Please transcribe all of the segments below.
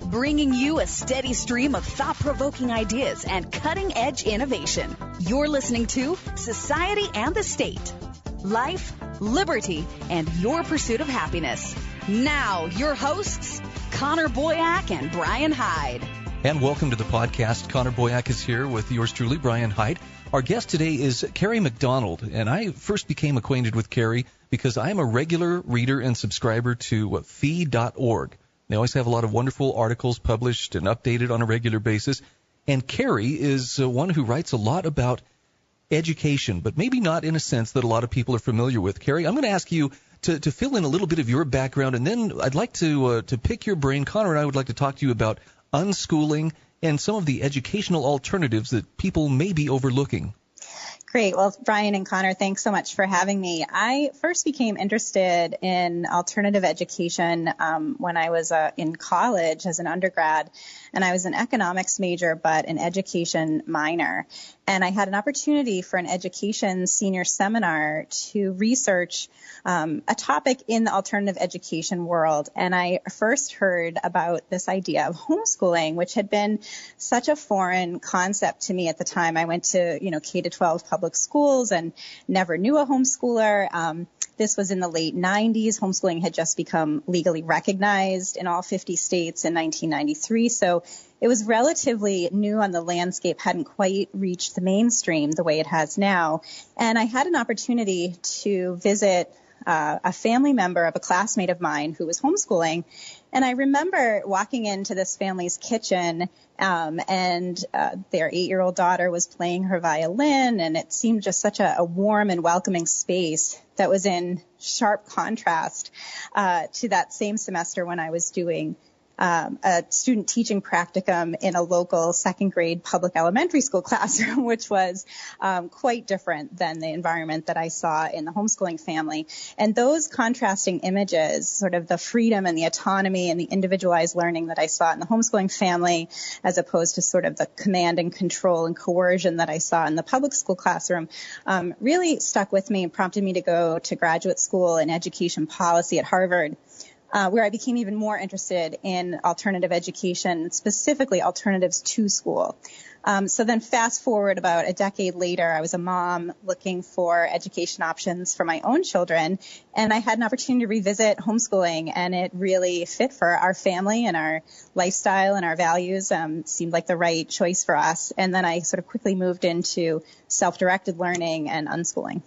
bringing you a steady stream of thought-provoking ideas and cutting-edge innovation. You're listening to Society and the State, Life, Liberty, and Your Pursuit of Happiness. Now, your hosts, Connor Boyack and Brian Hyde. And welcome to the podcast. Connor Boyack is here with yours truly, Brian Hyde. Our guest today is Kerry McDonald, and I first became acquainted with Kerry because I am a regular reader and subscriber to fee.org. They always have a lot of wonderful articles published and updated on a regular basis. And Kerry is one who writes a lot about education, but maybe not in a sense that a lot of people are familiar with. Kerry, I'm going to ask you to fill in a little bit of your background, and then I'd like to pick your brain. Connor and I would like to talk to you about unschooling and some of the educational alternatives that people may be overlooking. Great. Well, Brian and Connor, thanks so much for having me. I first became interested in alternative education when I was in college as an undergrad, and I was an economics major but an education minor. And I had an opportunity for an education senior seminar to research a topic in the alternative education world. And I first heard about this idea of homeschooling, which had been such a foreign concept to me at the time. I went to, K-12 public schools and never knew a homeschooler. This was in the late 90s. Homeschooling had just become legally recognized in all 50 states in 1993. So it was relatively new on the landscape, hadn't quite reached the mainstream the way it has now. And I had an opportunity to visit a family member of a classmate of mine who was homeschooling. And I remember walking into this family's kitchen, and their 8-year-old daughter was playing her violin, and it seemed just such a warm and welcoming space that was in sharp contrast to that same semester when I was doing a student teaching practicum in a local second grade public elementary school classroom, which was quite different than the environment that I saw in the homeschooling family. And those contrasting images, sort of the freedom and the autonomy and the individualized learning that I saw in the homeschooling family, as opposed to sort of the command and control and coercion that I saw in the public school classroom, really stuck with me and prompted me to go to graduate school in education policy at Harvard, where I became even more interested in alternative education, specifically alternatives to school. So then fast forward about a decade later, I was a mom looking for education options for my own children, and I had an opportunity to revisit homeschooling, and it really fit for our family and our lifestyle and our values, seemed like the right choice for us. And then I sort of quickly moved into self-directed learning and unschooling.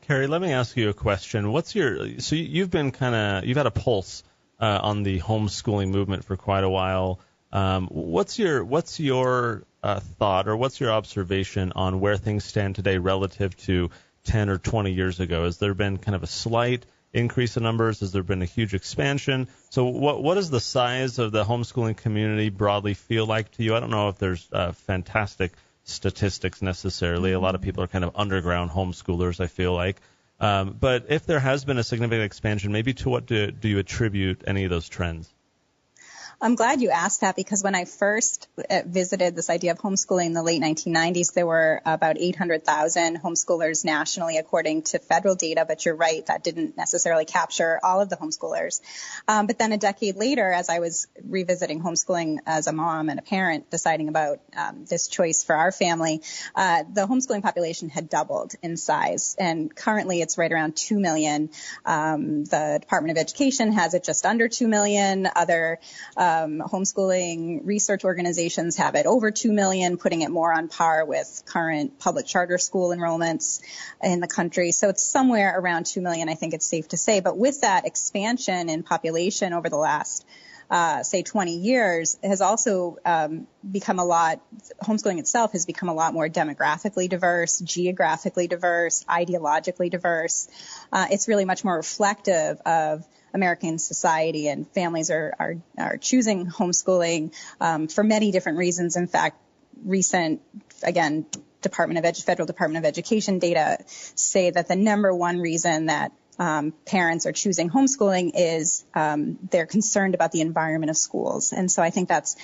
Kerry, let me ask you a question. So you've had a pulse on the homeschooling movement for quite a while. What's your thought, or what's your observation on where things stand today relative to 10 or 20 years ago? Has there been kind of a slight increase in numbers? Has there been a huge expansion? So what does the size of the homeschooling community broadly feel like to you? I don't know if there's fantastic statistics necessarily. A lot of people are kind of underground homeschoolers, I feel like. But if there has been a significant expansion, maybe to what do you attribute any of those trends? I'm glad you asked that, because when I first visited this idea of homeschooling in the late 1990s, there were about 800,000 homeschoolers nationally, according to federal data. But you're right, that didn't necessarily capture all of the homeschoolers. But then a decade later, as I was revisiting homeschooling as a mom and a parent, deciding about this choice for our family, the homeschooling population had doubled in size. And currently it's right around 2 million. The Department of Education has it just under 2 million. Other homeschooling research organizations have it over 2 million, putting it more on par with current public charter school enrollments in the country. So it's somewhere around 2 million, I think it's safe to say. But with that expansion in population over the last, say, 20 years, has also become homeschooling itself has become a lot more demographically diverse, geographically diverse, ideologically diverse. It's really much more reflective of American society, and families are choosing homeschooling for many different reasons. In fact, recent, again, Federal Department of Education data say that the number one reason that parents are choosing homeschooling is they're concerned about the environment of schools. And so I think that's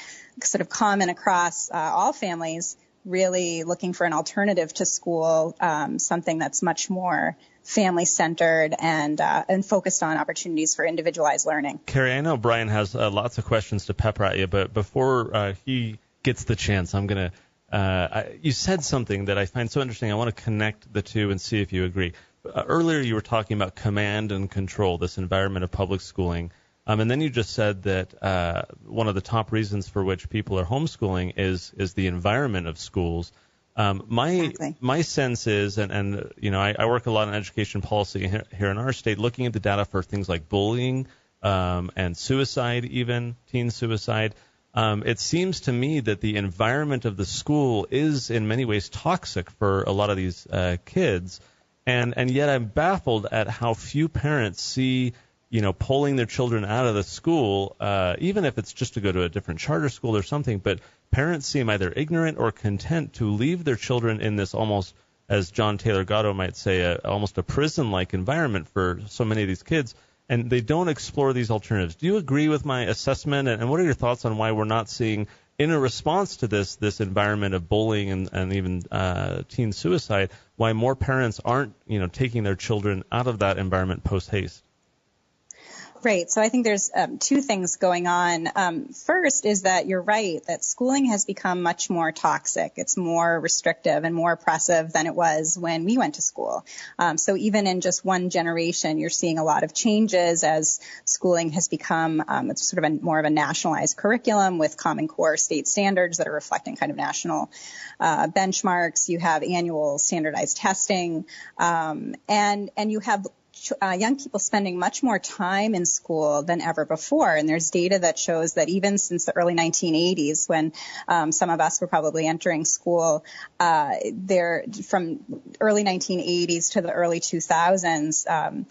sort of common across all families. really looking for an alternative to school, something that's much more family-centered and focused on opportunities for individualized learning. Kerry, I know Brian has lots of questions to pepper at you, but before he gets the chance, I'm going to you said something that I find so interesting. I want to connect the two and see if you agree. Earlier you were talking about command and control, this environment of public schooling. And then you just said that one of the top reasons for which people are homeschooling is the environment of schools. My sense is, and you know, I work a lot in education policy here in our state, looking at the data for things like bullying and suicide, even teen suicide. It seems to me that the environment of the school is in many ways toxic for a lot of these kids, and yet I'm baffled at how few parents see, you know, pulling their children out of the school, even if it's just to go to a different charter school or something, but parents seem either ignorant or content to leave their children in this almost, as John Taylor Gatto might say, almost a prison-like environment for so many of these kids, and they don't explore these alternatives. Do you agree with my assessment, and what are your thoughts on why we're not seeing, in a response to this environment of bullying and even teen suicide, why more parents aren't, you know, taking their children out of that environment post-haste? Right. So I think there's two things going on. First is that you're right, that schooling has become much more toxic. It's more restrictive and more oppressive than it was when we went to school. So even in just one generation, you're seeing a lot of changes as schooling has become it's sort of more of a nationalized curriculum with Common Core state standards that are reflecting kind of national benchmarks. You have annual standardized testing, and you have young people spending much more time in school than ever before. And there's data that shows that even since the early 1980s, when some of us were probably entering school, from early 1980s to the early 2000s,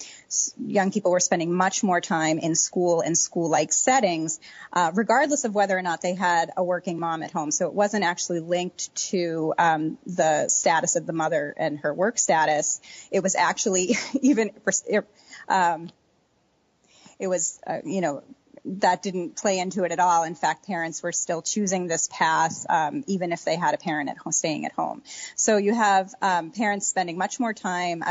young people were spending much more time in school and school-like settings, regardless of whether or not they had a working mom at home. So it wasn't actually linked to the status of the mother and her work status. It was actually even that didn't play into it at all. In fact, parents were still choosing this path, even if they had a parent at home, staying at home. So you have parents spending much more time,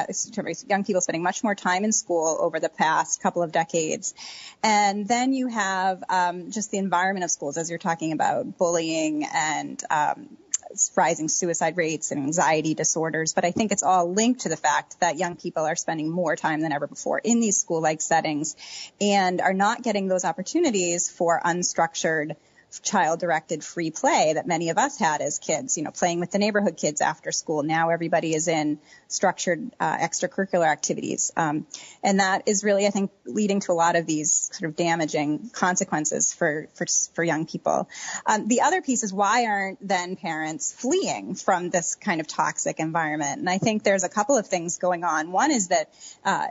young people spending much more time in school over the past couple of decades. And then you have just the environment of schools, as you're talking about, bullying and rising suicide rates and anxiety disorders. But I think it's all linked to the fact that young people are spending more time than ever before in these school-like settings and are not getting those opportunities for unstructured, child-directed free play that many of us had as kids, you know, playing with the neighborhood kids after school. Now everybody is in structured extracurricular activities. And that is really, I think, leading to a lot of these sort of damaging consequences for young people. The other piece is, why aren't then parents fleeing from this kind of toxic environment? And I think there's a couple of things going on. One is that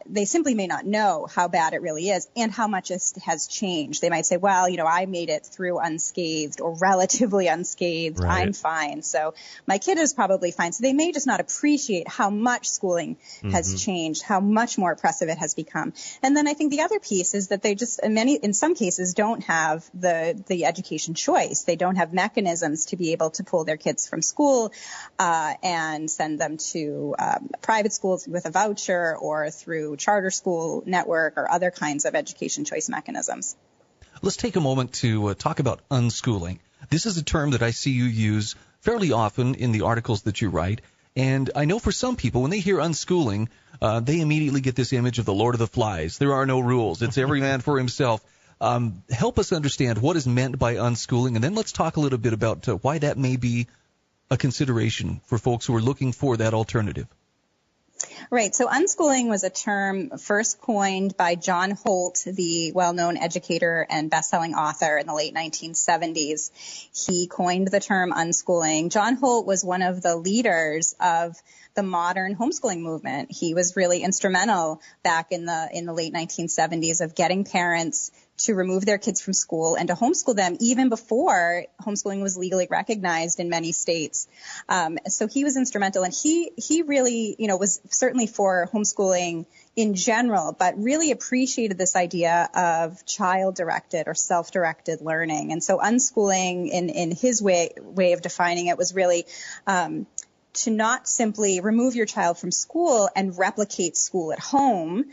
they simply may not know how bad it really is and how much it has changed. They might say, well, you know, I made it through unscathed or relatively unscathed. Right. I'm fine. So my kid is probably fine. So they may just not appreciate how much schooling has changed, how much more oppressive it has become. And then I think the other piece is that they just, in some cases, don't have the education choice. They don't have mechanisms to be able to pull their kids from school and send them to private schools with a voucher or through charter school network or other kinds of education choice mechanisms. Let's take a moment to talk about unschooling. This is a term that I see you use fairly often in the articles that you write. And I know for some people, when they hear unschooling, they immediately get this image of the Lord of the Flies. There are no rules. It's every man for himself. Help us understand what is meant by unschooling, and then let's talk a little bit about why that may be a consideration for folks who are looking for that alternative. Right. So unschooling was a term first coined by John Holt, the well-known educator and best-selling author in the late 1970s. He coined the term unschooling. John Holt was one of the leaders of the modern homeschooling movement. He was really instrumental back in the late 1970s of getting parents to remove their kids from school and to homeschool them even before homeschooling was legally recognized in many states. So he was instrumental, and he really, was certainly for homeschooling in general, but really appreciated this idea of child-directed or self-directed learning. And so unschooling, in his way of defining it, was really to not simply remove your child from school and replicate school at home,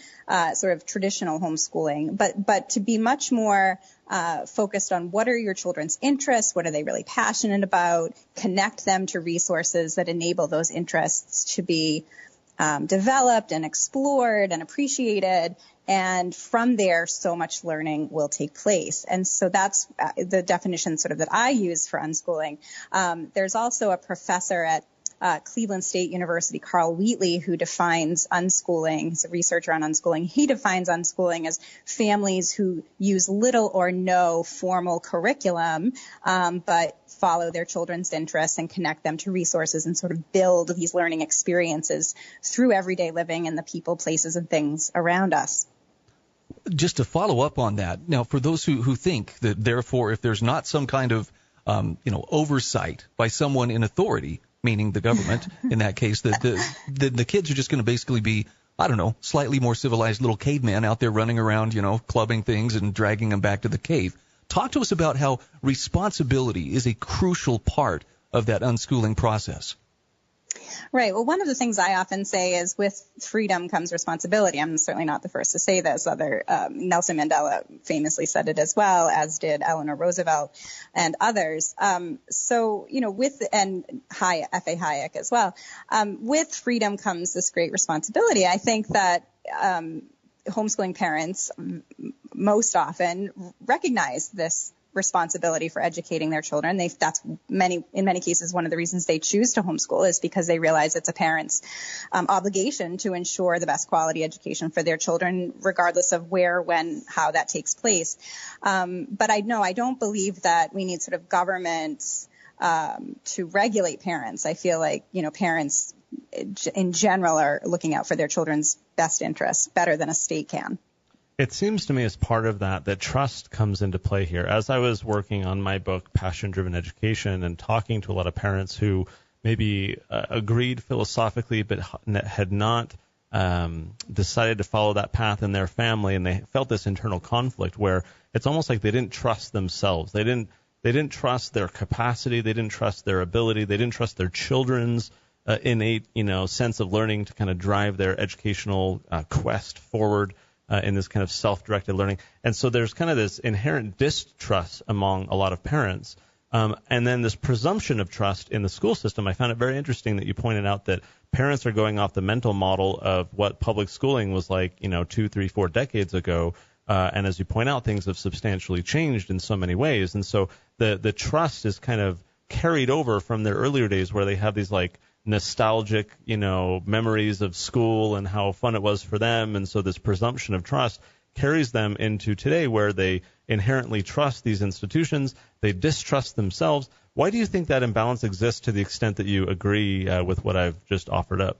sort of traditional homeschooling, but to be much more focused on what are your children's interests, what are they really passionate about, connect them to resources that enable those interests to be developed and explored and appreciated. And from there, so much learning will take place. And so that's the definition sort of that I use for unschooling. There's also a professor at Cleveland State University, Carl Wheatley, who defines unschooling. He's a researcher on unschooling. He defines unschooling as families who use little or no formal curriculum, but follow their children's interests and connect them to resources and sort of build these learning experiences through everyday living and the people, places, and things around us. Just to follow up on that, now for those who think that therefore if there's not some kind of oversight by someone in authority, meaning the government in that case, that the kids are just going to basically be, I don't know, slightly more civilized little cavemen out there running around, clubbing things and dragging them back to the cave. Talk to us about how responsibility is a crucial part of that unschooling process. Right. Well, one of the things I often say is with freedom comes responsibility. I'm certainly not the first to say this. Nelson Mandela famously said it as well, as did Eleanor Roosevelt and others. And F.A. Hayek as well. With freedom comes this great responsibility. I think that homeschooling parents most often recognize this responsibility for educating their children. In many cases, one of the reasons they choose to homeschool is because they realize it's a parent's obligation to ensure the best quality education for their children, regardless of where, when, how that takes place. But I don't believe that we need sort of governments to regulate parents. I feel like, parents in general are looking out for their children's best interests better than a state can. It seems to me as part of that trust comes into play here. As I was working on my book, Passion-Driven Education, and talking to a lot of parents who maybe agreed philosophically but had not decided to follow that path in their family, and they felt this internal conflict where it's almost like they didn't trust themselves. They didn't trust their capacity. They didn't trust their ability. They didn't trust their children's innate, sense of learning to kind of drive their educational quest forward. In this kind of self-directed learning. And so there's kind of this inherent distrust among a lot of parents. And then this presumption of trust in the school system. I found it very interesting that you pointed out that parents are going off the mental model of what public schooling was like, 2, 3, 4 decades ago. And as you point out, things have substantially changed in so many ways. And so the trust is kind of carried over from their earlier days where they have these like nostalgic, memories of school and how fun it was for them. And so this presumption of trust carries them into today where they inherently trust these institutions. They distrust themselves. Why do you think that imbalance exists to the extent that you agree with what I've just offered up?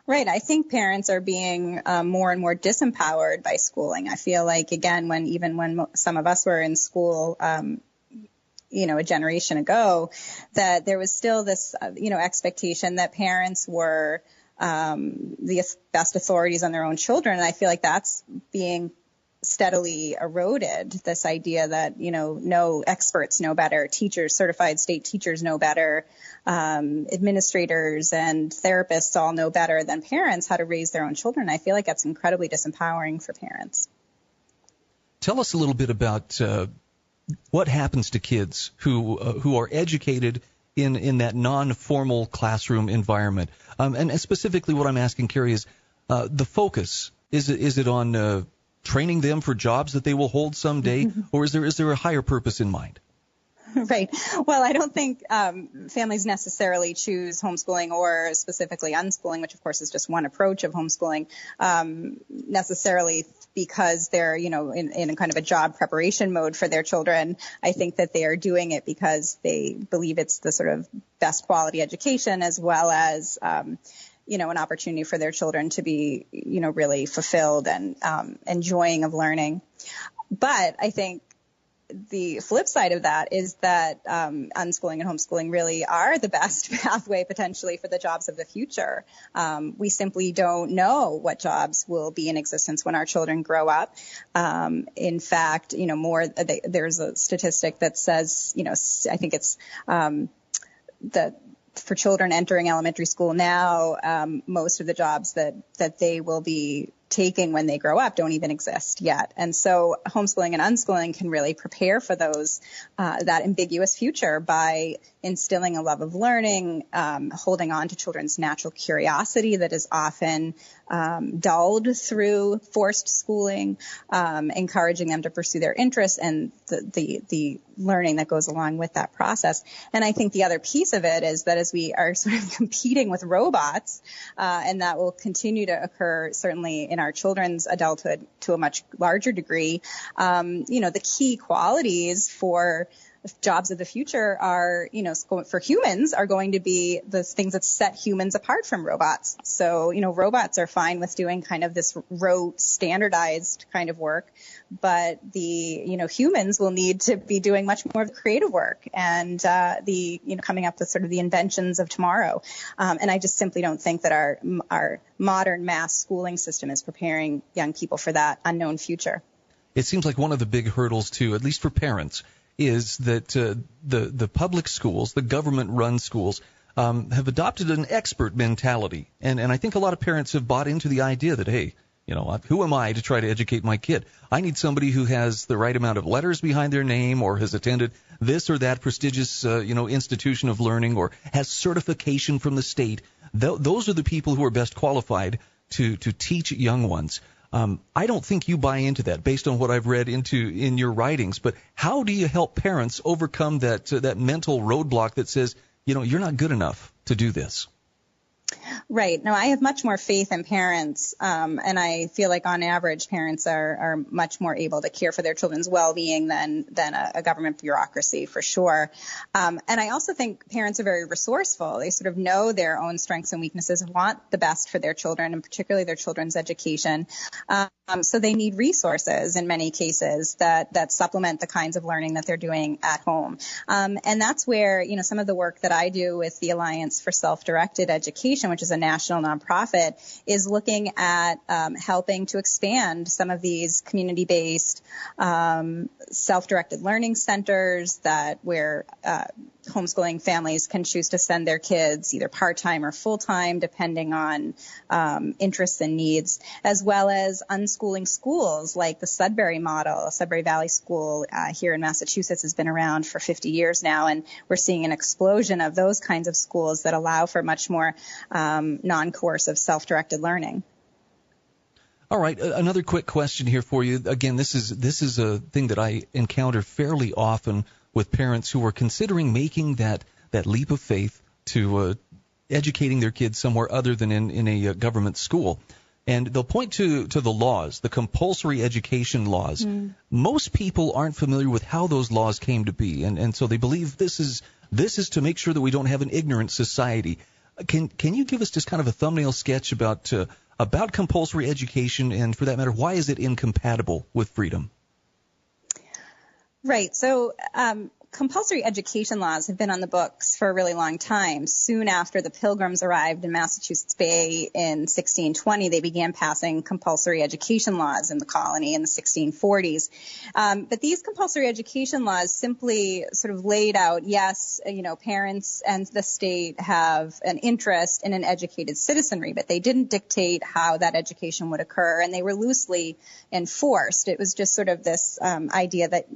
Right. I think parents are being more and more disempowered by schooling. I feel like, again, when some of us were in school, a generation ago, that there was still this, expectation that parents were the best authorities on their own children. And I feel like that's being steadily eroded, this idea that, no experts know better, teachers, certified state teachers know better, administrators and therapists all know better than parents how to raise their own children. I feel like that's incredibly disempowering for parents. Tell us a little bit about what happens to kids who are educated in that non-formal classroom environment, and specifically what I'm asking, Kerry, is the focus. Is it on training them for jobs that they will hold someday, or is there a higher purpose in mind? Right. Well, I don't think families necessarily choose homeschooling or specifically unschooling, which of course is just one approach of homeschooling, necessarily because they're, in a kind of a job preparation mode for their children. I think that they are doing it because they believe it's the sort of best quality education, as well as, an opportunity for their children to be, really fulfilled and enjoying of learning. But I think the flip side of that is that unschooling and homeschooling really are the best pathway potentially for the jobs of the future. We simply don't know what jobs will be in existence when our children grow up. In fact, there's a statistic that says, I think it's that for children entering elementary school now, most of the jobs that they will be taking when they grow up don't even exist yet. And so homeschooling and unschooling can really prepare for that ambiguous future by instilling a love of learning, holding on to children's natural curiosity that is often dulled through forced schooling, encouraging them to pursue their interests and the learning that goes along with that process. And I think the other piece of it is that as we are sort of competing with robots, and that will continue to occur certainly in our children's adulthood to a much larger degree, the key qualities for jobs of the future are, for humans are going to be the things that set humans apart from robots. So, robots are fine with doing kind of this rote, standardized kind of work, but the, humans will need to be doing much more of the creative work and coming up with sort of the inventions of tomorrow. And I just simply don't think that our modern mass schooling system is preparing young people for that unknown future. It seems like one of the big hurdles, too, at least for parents, is that the public schools, the government-run schools, have adopted an expert mentality. And I think a lot of parents have bought into the idea that, hey, who am I to try to educate my kid? I need somebody who has the right amount of letters behind their name or has attended this or that prestigious, institution of learning or has certification from the state. Those are the people who are best qualified to teach young ones. I don't think you buy into that based on what I've read in your writings, but how do you help parents overcome that mental roadblock that says, you're not good enough to do this? Right. No, I have much more faith in parents, and I feel like on average parents are much more able to care for their children's well-being than a government bureaucracy for sure. And I also think parents are very resourceful. They sort of know their own strengths and weaknesses and want the best for their children and particularly their children's education. So they need resources in many cases that supplement the kinds of learning that they're doing at home. And that's where, some of the work that I do with the Alliance for Self-Directed Education, which is a national nonprofit, is looking at helping to expand some of these community-based self-directed learning centers where homeschooling families can choose to send their kids either part-time or full-time, depending on interests and needs, as well as unschooling schools like the Sudbury model. Sudbury Valley School here in Massachusetts has been around for 50 years now, and we're seeing an explosion of those kinds of schools that allow for much more non-coercive self-directed learning. All right, another quick question here for you. Again, this is a thing that I encounter fairly often with parents who are considering making that leap of faith to educating their kids somewhere other than in a government school. And they'll point to the laws, the compulsory education laws. Most people aren't familiar with how those laws came to be, and so they believe this is to make sure that we don't have an ignorant society. Can you give us just kind of a thumbnail sketch about compulsory education, and for that matter, why is it incompatible with freedom? Right. So compulsory education laws have been on the books for a really long time. Soon after the Pilgrims arrived in Massachusetts Bay in 1620, they began passing compulsory education laws in the colony in the 1640s. But these compulsory education laws simply sort of laid out, yes, parents and the state have an interest in an educated citizenry, but they didn't dictate how that education would occur, and they were loosely enforced. It was just sort of this idea that,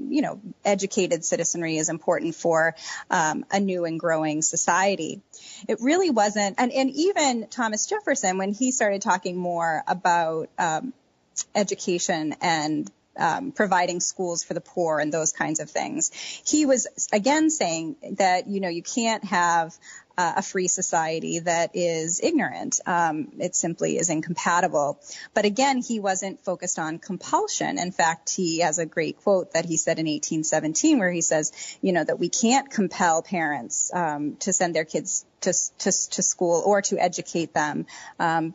educated citizenry is important for a new and growing society. It really wasn't, and even Thomas Jefferson, when he started talking more about education and providing schools for the poor and those kinds of things, he was again saying that, you can't have a free society that is ignorant. It simply is incompatible. But again, he wasn't focused on compulsion. In fact, he has a great quote that he said in 1817 where he says, that we can't compel parents to send their kids to school or to educate them,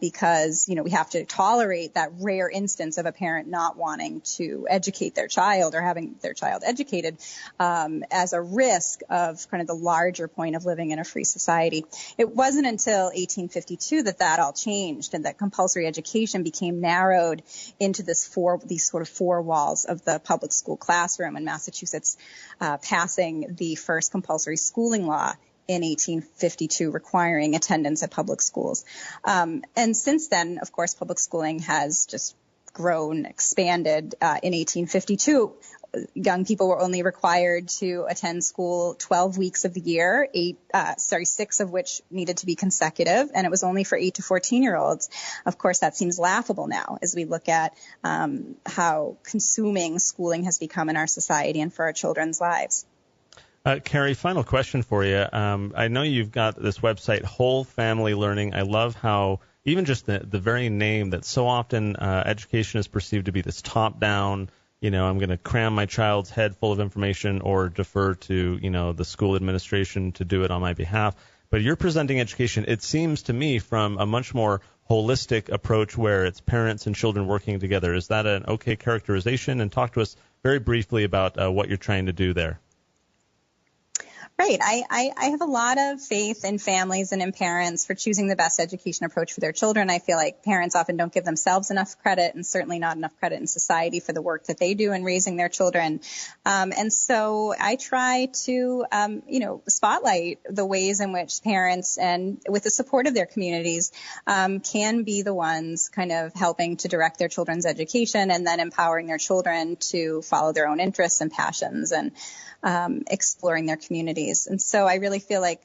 because, we have to tolerate that rare instance of a parent not wanting to educate their child or having their child educated, as a risk of kind of the larger point of living in a free society. It wasn't until 1852 that all changed and that compulsory education became narrowed into these sort of four walls of the public school classroom, and Massachusetts passing the first compulsory schooling law in 1852 requiring attendance at public schools. And since then, of course, public schooling has just grown, expanded. In 1852, young people were only required to attend school 12 weeks of the year, 6 of which needed to be consecutive, and it was only for 8 to 14-year-olds. Of course, that seems laughable now as we look at how consuming schooling has become in our society and for our children's lives. Kerry, final question for you. I know you've got this website, Whole Family Learning. I love how even just the very name, that so often education is perceived to be this top-down, I'm going to cram my child's head full of information or defer to, the school administration to do it on my behalf. But you're presenting education, it seems to me, from a much more holistic approach where it's parents and children working together. Is that an okay characterization? And talk to us very briefly about what you're trying to do there. Right. I have a lot of faith in families and in parents for choosing the best education approach for their children. I feel like parents often don't give themselves enough credit, and certainly not enough credit in society for the work that they do in raising their children. And so I try to, spotlight the ways in which parents, and with the support of their communities, can be the ones kind of helping to direct their children's education and then empowering their children to follow their own interests and passions and exploring their communities. And so I really feel like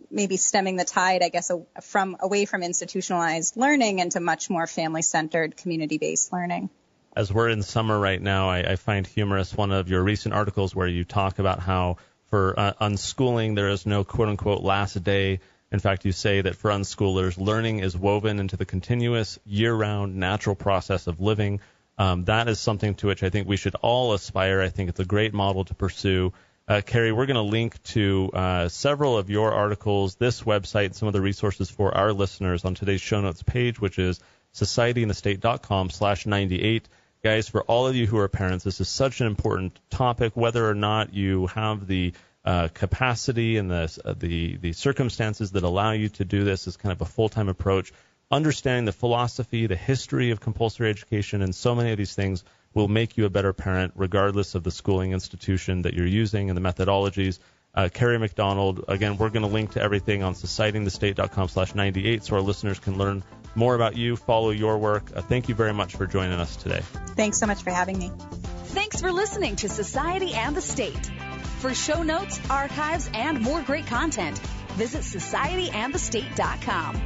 maybe stemming the tide, I guess, away from institutionalized learning into much more family-centered, community-based learning. As we're in summer right now, I find humorous one of your recent articles where you talk about how for unschooling there is no quote-unquote last day. In fact, you say that for unschoolers, learning is woven into the continuous, year-round, natural process of living. That is something to which I think we should all aspire. I think it's a great model to pursue. Kerry, we're going to link to several of your articles, this website, and some of the resources for our listeners on today's show notes page, which is societyandthestate.com/98. Guys, for all of you who are parents, this is such an important topic, whether or not you have the capacity and the circumstances that allow you to do this as kind of a full-time approach. Understanding the philosophy, the history of compulsory education, and so many of these things will make you a better parent regardless of the schooling institution that you're using and the methodologies. Kerry McDonald, again, we're going to link to everything on societyandthestate.com/98 so our listeners can learn more about you, follow your work. Thank you very much for joining us today. Thanks so much for having me. Thanks for listening to Society and the State. For show notes, archives, and more great content, visit societyandthestate.com.